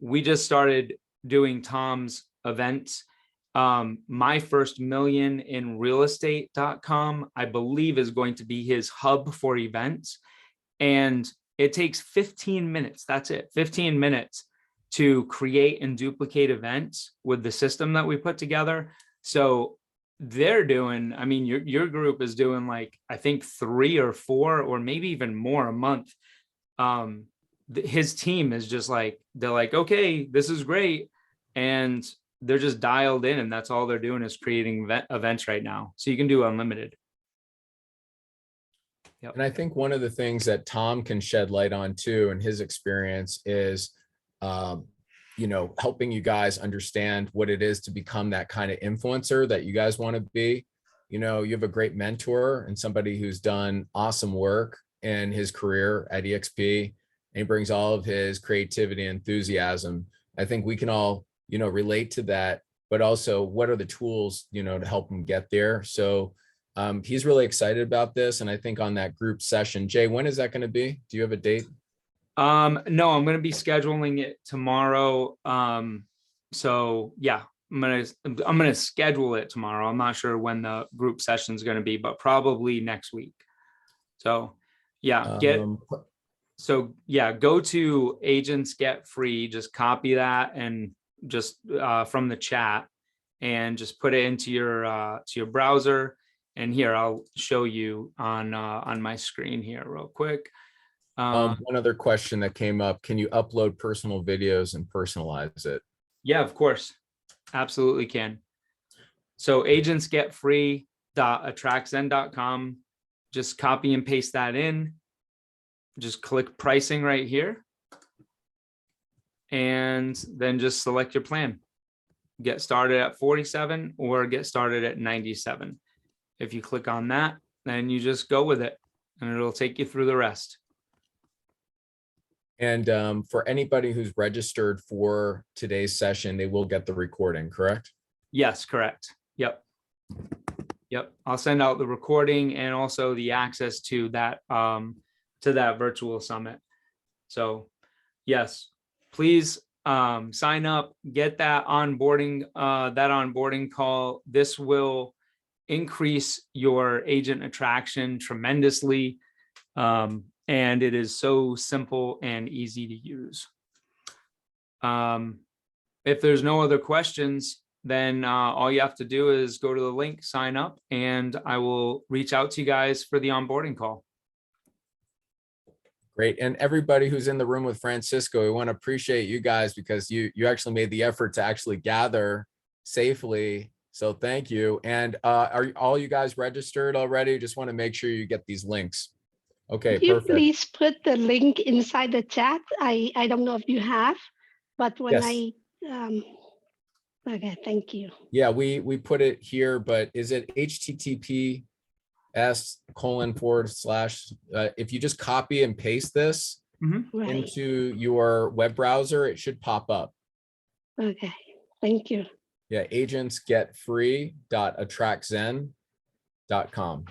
we just started doing Tom's events. My First Million in Real Estate.com, I believe, is going to be his hub for events. And it takes 15 minutes. That's it. 15 minutes to create and duplicate events with the system that we put together. So they're doing, I mean, your group is doing like, I think 3 or 4 or maybe even more a month. His team is just like, they're like, okay, this is great. And they're just dialed in, and that's all they're doing is creating events right now. So you can do unlimited. Yep. And I think one of the things that Tom can shed light on too, in his experience, is, helping you guys understand what it is to become that kind of influencer that you guys want to be. You have a great mentor and somebody who's done awesome work in his career at EXP, and he brings all of his creativity and enthusiasm. I think we can all, relate to that, but also what are the tools, to help him get there. So he's really excited about this. And I think on that group session, Jay, when is that going to be? Do you have a date? No, I'm going to be scheduling it tomorrow. So yeah, I'm going to schedule it tomorrow. I'm not sure when the group session is going to be, but probably next week. So yeah, go to Agents Get Free, just copy that and just from the chat, and just put it into your browser. And here, I'll show you on my screen here real quick. One other question that came up: can you upload personal videos and personalize it? Yeah, of course. Absolutely can. So agentsgetfree.attractzen.com. Just copy and paste that in. Just click pricing right here. And then just select your plan. Get started at 47 or get started at 97. If you click on that, then you just go with it and it'll take you through the rest. And for anybody who's registered for today's session, they will get the recording, correct? Yes, correct. Yep. Yep. I'll send out the recording and also the access to that virtual summit. So yes, please sign up, get that onboarding call. This will increase your agent attraction tremendously. And it is so simple and easy to use. If there's no other questions, then all you have to do is go to the link, sign up, and I will reach out to you guys for the onboarding call. Great. And everybody who's in the room with Francisco, we want to appreciate you guys because you actually made the effort to actually gather safely. So thank you. And are all you guys registered already? Just want to make sure you get these links. Okay, Could you perfect. please put the link inside the chat? I don't know if you have, but when Yes. Okay, thank you. Yeah, we put it here, but is it https:// if you just copy and paste this Right. into your web browser, it should pop up. Okay, thank you. Yeah, agentsgetfree.attractzen.com.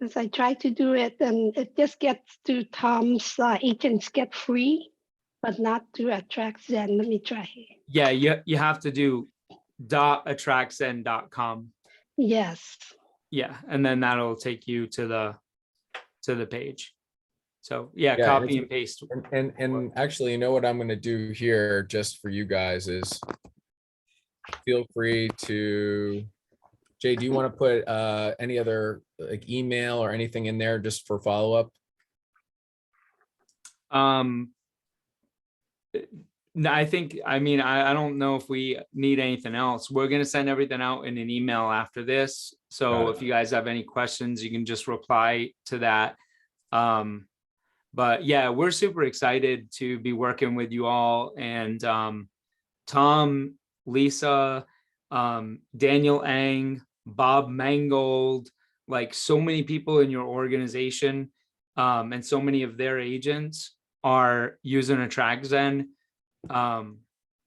As I try to do it, and it just gets to Tom's agents get free, but not to Attractzen. Let me try. Yeah, you have to do .attractzen.com. Yes. Yeah, and then that'll take you to the page. So yeah, Yeah, copy and paste. And actually, you know what I'm going to do here just for you guys is feel free to, Jay, do you want to put any other like email or anything in there just for follow-up? No, I don't know if we need anything else. We're going to send everything out in an email after this. So if you guys have any questions, you can just reply to that. But yeah, we're super excited to be working with you all. And Tom, Lisa, Daniel Ang, Bob Mangold, like so many people in your organization, and so many of their agents are using Attractzen.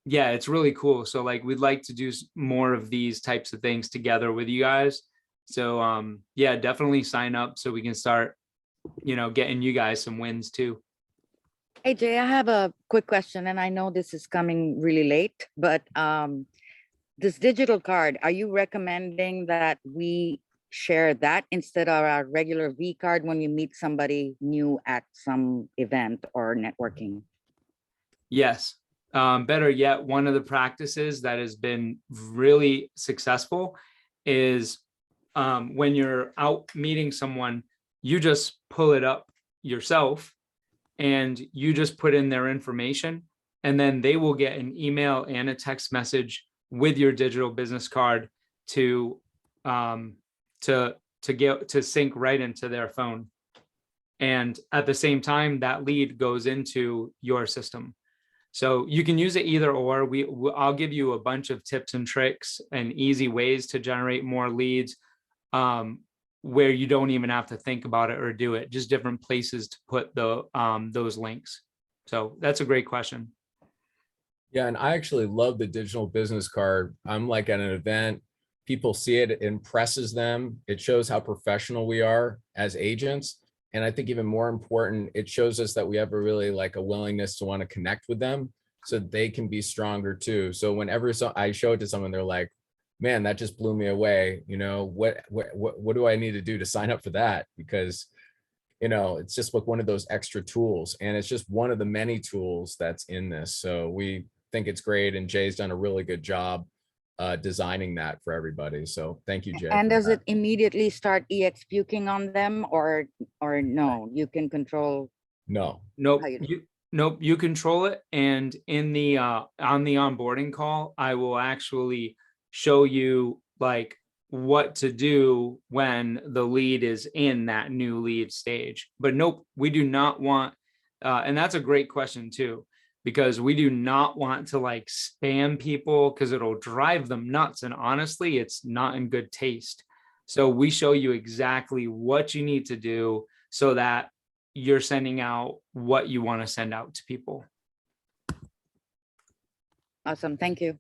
Yeah, it's really cool. So like, we'd like to do more of these types of things together with you guys. So yeah, definitely sign up so we can start, getting you guys some wins too. Hey Jay, I have a quick question, and I know this is coming really late, but this digital card, are you recommending that we share that instead of our regular V card when you meet somebody new at some event or networking? Yes. Better yet, one of the practices that has been really successful is when you're out meeting someone, you just pull it up yourself and you just put in their information, and then they will get an email and a text message with your digital business card to sync right into their phone. And at the same time, that lead goes into your system. So you can use it either or. I'll give you a bunch of tips and tricks and easy ways to generate more leads, where you don't even have to think about it or do it, just different places to put those links. So that's a great question. Yeah, and I actually love the digital business card. I'm like at an event, people see it, it impresses them. It shows how professional we are as agents. And I think even more important, it shows us that we have a really like a willingness to want to connect with them so they can be stronger too. So whenever I show it to someone, they're like, man, that just blew me away. What do I need to do to sign up for that? Because, it's just like one of those extra tools, and it's just one of the many tools that's in this. So we think it's great. And Jay's done a really good job designing that for everybody. So thank you, Jay. And does it immediately start puking on them or no? You can control. No. Nope. Nope, you control it. And in the on the onboarding call, I will actually show you like what to do when the lead is in that new lead stage. But nope, we do not want, and that's a great question too, because we do not want to like spam people because it'll drive them nuts. And honestly, it's not in good taste. So we show you exactly what you need to do so that you're sending out what you want to send out to people. Awesome. Thank you.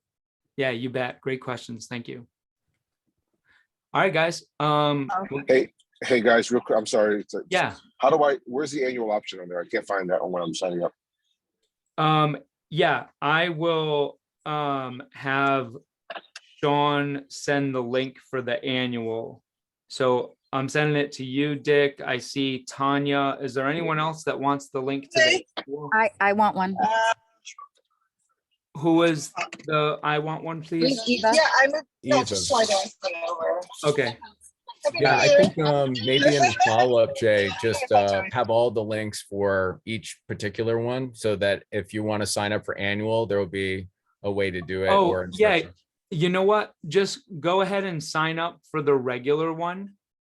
Yeah, you bet. Great questions. Thank you. All right, guys. Hey guys, real quick. I'm sorry. Yeah. How do where's the annual option on there? I can't find that when I'm signing up. Yeah, I will have Sean send the link for the annual. So I'm sending it to you, Dick. I see Tanya. Is there anyone else that wants the link to the annual? I want one. Who is the I want one, please? Eva? Yeah, I'm Eva. just slide everything over. Okay. Yeah, I think maybe in the follow-up, Jay, just have all the links for each particular one so that if you want to sign up for annual, there will be a way to do it. Oh, or yeah. instructions. You know what? Just go ahead and sign up for the regular one,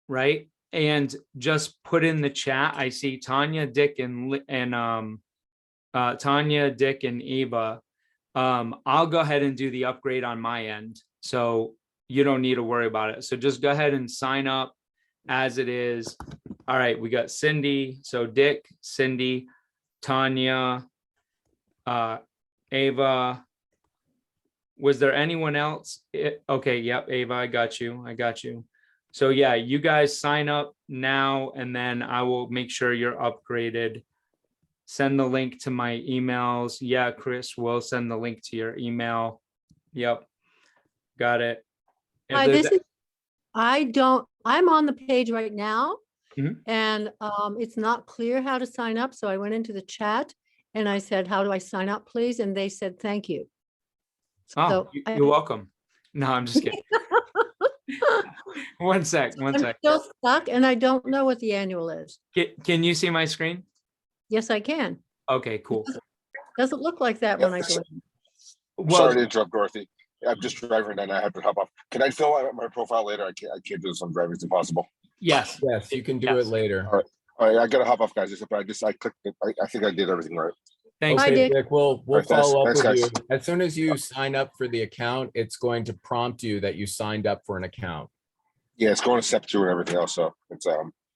right? And just put in the chat. I see Tanya, Dick, and Tanya, Dick, and Eva. I'll go ahead and do the upgrade on my end. So you don't need to worry about it. So just go ahead and sign up as it is. All right, we got Cindy. So Dick, Cindy, Tanya, Ava. Was there anyone else? Okay, yep, Ava, I got you. I got you. So yeah, you guys sign up now and then I will make sure you're upgraded. Send the link to my emails. Yeah, Chris will send the link to your email. Yep, got it. If Hi, there's- I'm on the page right now. Mhm. And it's not clear how to sign up. So I went into the chat and I said, how do I sign up, please? And they said, thank you. Oh, So you're welcome. No, I'm just kidding. One sec. I'm still stuck and I don't know what the annual is. Can you see my screen? Yes, I can. Okay, cool. Doesn't look like that when I go in. Sorry to Well, interrupt, Dorothy. I'm just driving and I have to hop off. Can I fill out my profile later? I can't do this on driving. It's impossible. yes. Yes, you can do Yes. it later. All right, I gotta hop off, guys. I clicked it. I think I did everything right. Thanks. Hi, Okay, Dick. Dick, we'll right, thanks. follow up Thanks, with you. guys. As soon as you sign up for the account, it's going to prompt you that you signed up for an account. Yeah, it's going to step 2 and everything else. So it's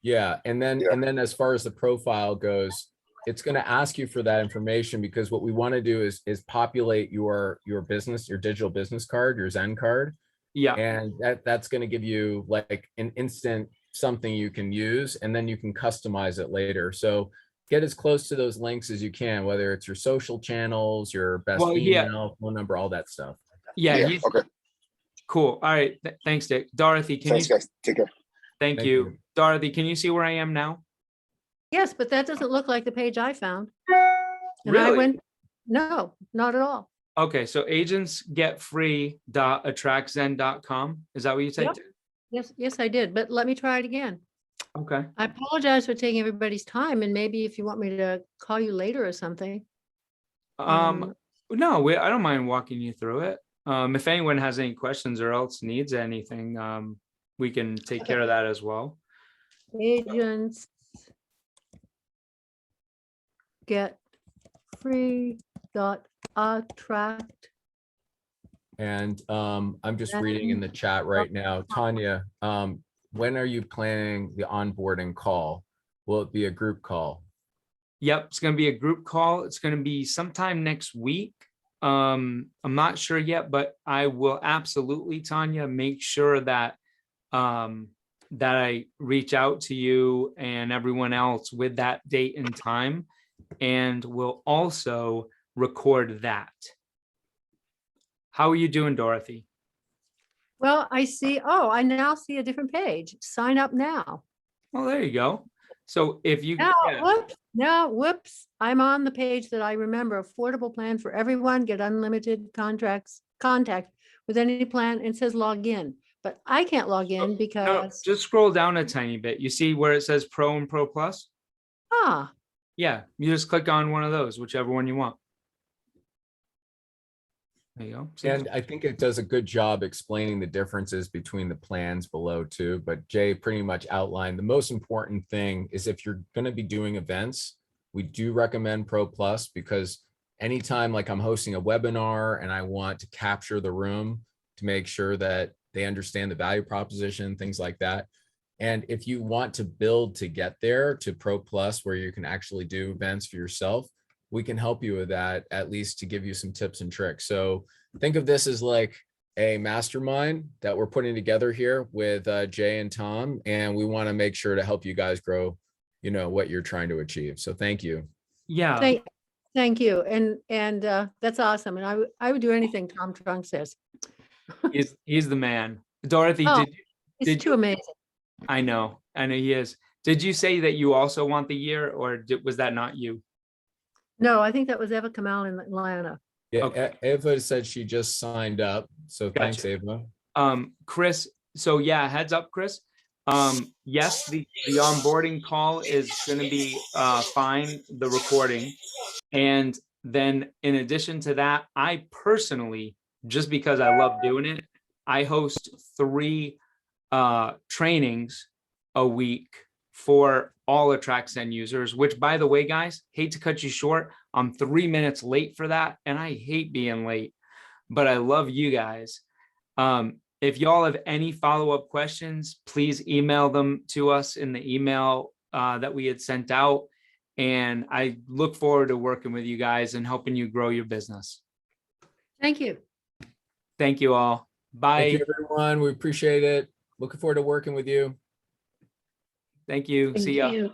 Yeah, and Yeah. then as far as the profile goes, it's going to ask you for that information because what we want to do is populate your business, your digital business card, your Zen card, Yeah. and that's going to give you like an instant something you can use, and then you can customize it later. So get as close to those links as you can, whether it's your social channels, your best Well, yeah. email, phone number, all that stuff. Yeah. yeah. He's Okay. cool. All right. Thanks, Dick. Dorothy, can Thanks, you? guys. Take care. Thank Thank you. you. Dorothy, can you see where I am now? Yes, but that doesn't look like the page I found. And I Really? went, no, not at all. Okay, so agentsgetfree.attractzen.com. Is that what you typed? Yes, I did, but let me try it again. Okay. I apologize for taking everybody's time and maybe if you want me to call you later or something. No, I don't mind walking you through it. If anyone has any questions or else needs anything, we can take care of that as well. Agents get free dot attract. And I'm just reading in the chat right now. Tanya, when are you planning the onboarding call? Will it be a group call? Yep, it's going to be a group call. It's going to be sometime next week. I'm not sure yet, but I will absolutely, Tanya, make sure that that I reach out to you and everyone else with that date and time, and we'll also record that. How are you doing, Dorothy? Well, I now see a different page. Sign up now. Well, there you go. So if you Whoops. I'm on the page that I remember. Affordable plan for everyone. Get unlimited contact with any plan. And it says log in, but I can't log in no, because just scroll down a tiny bit. You see where it says Pro and Pro Plus? Yeah, you just click on one of those, whichever one you want. There you go. See? And I think it does a good job explaining the differences between the plans below too. But Jay pretty much outlined the most important thing is if you're going to be doing events, we do recommend Pro Plus, because anytime like I'm hosting a webinar and I want to capture the room to make sure that they understand the value proposition, things like that. And if you want to build to get there to Pro Plus, where you can actually do events for yourself, we can help you with that, at least to give you some tips and tricks. So think of this as like a mastermind that we're putting together here with Jay and Tom, and we want to make sure to help you guys grow, you know, what you're trying to achieve. So thank you. Yeah. Thank you. And that's awesome. And I would do anything Tom Truong says. He's the man. Dorothy, Oh, did It's too amazing. I know he is. Did you say that you also want the year, or was that not you? No, I think that was Eva Kamal in Atlanta. Yeah, Okay. Eva said she just signed up. So thanks, Eva. Chris, so yeah, heads up, Chris. Yes, the onboarding call is going to be fine, the recording. And then in addition to that, I personally, just because I love doing it, I host 3 trainings a week for all Attractzen users, which, by the way, guys, hate to cut you short, I'm 3 minutes late for that, and I hate being late, but I love you guys. If y'all have any follow-up questions, please email them to us in the email that we had sent out, and I look forward to working with you guys and helping you grow your business. Thank you. Thank you all. Bye. Thank you, everyone. We appreciate it. Looking forward to working with you. Thank you. Thank See ya. you.